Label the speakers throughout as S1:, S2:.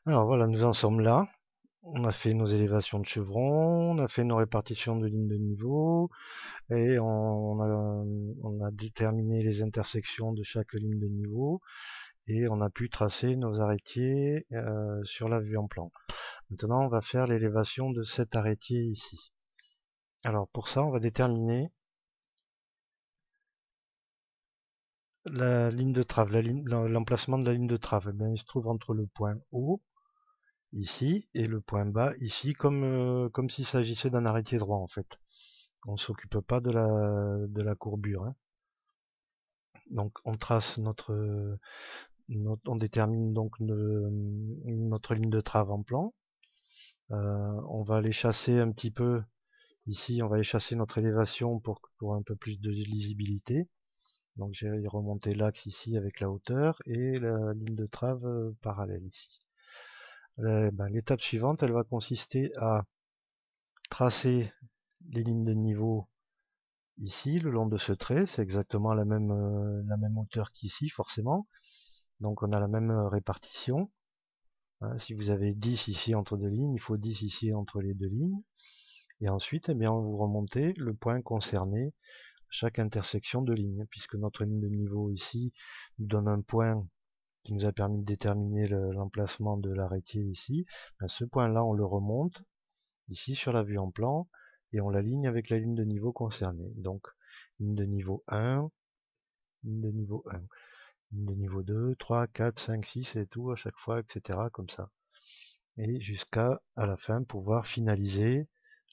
S1: Alors voilà, nous en sommes là. On a fait nos élévations de chevrons, on a fait nos répartitions de lignes de niveau, et on a déterminé les intersections de chaque ligne de niveau, et on a pu tracer nos arrêtiers sur la vue en plan. Maintenant, on va faire l'élévation de cet arrêtier ici. Alors pour ça, on va déterminer la ligne de trave, l'emplacement de la ligne de trave. Eh bien, il se trouve entre le point haut ici et le point bas ici, comme s'il s'agissait d'un arrêtier droit en fait. On ne s'occupe pas de la courbure, hein. Donc on trace on détermine donc notre ligne de trave en plan. On va aller chasser un petit peu ici, on va aller chasser notre élévation pour un peu plus de lisibilité. Donc j'ai remonté l'axe ici avec la hauteur et la ligne de trave parallèle ici. L'étape suivante, elle va consister à tracer les lignes de niveau ici, le long de ce trait. C'est exactement la même hauteur qu'ici, forcément. Donc on a la même répartition. Hein. Si vous avez 10 ici entre deux lignes, il faut 10 ici entre les deux lignes. Et ensuite, eh bien, vous remontez le point concerné à chaque intersection de lignes, puisque notre ligne de niveau ici nous donne un point qui nous a permis de déterminer l'emplacement de l'arrêtier ici. Ce point-là, on le remonte ici sur la vue en plan et on l'aligne avec la ligne de niveau concernée. Donc, ligne de niveau 1, ligne de niveau 1, ligne de niveau 2, 3, 4, 5, 6 et tout à chaque fois, etc. comme ça. Et jusqu'à la fin pouvoir finaliser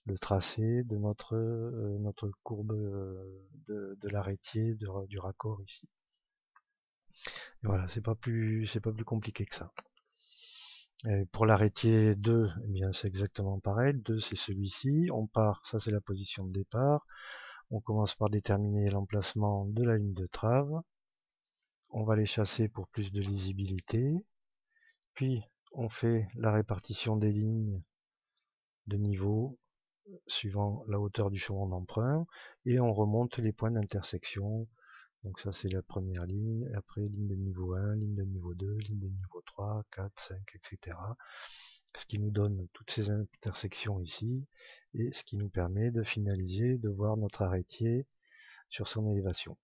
S1: le tracé de notre courbe de l'arrêtier du raccord ici. Et voilà, c'est pas plus compliqué que ça. Et pour l'arrêtier 2, eh bien c'est exactement pareil. 2 c'est celui-ci. On part, ça c'est la position de départ. On commence par déterminer l'emplacement de la ligne de trave. On va les chasser pour plus de lisibilité. Puis on fait la répartition des lignes de niveau suivant la hauteur du chevron d'emprunt et on remonte les points d'intersection. Donc ça c'est la première ligne, après ligne de niveau 1, ligne de niveau 2, ligne de niveau 3, 4, 5, etc. Ce qui nous donne toutes ces intersections ici et ce qui nous permet de finaliser, de voir notre arrêtier sur son élévation.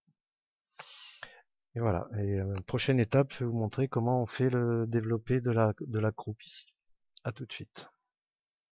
S1: Et voilà, et prochaine étape, je vais vous montrer comment on fait le développé de la croupe ici. A tout de suite.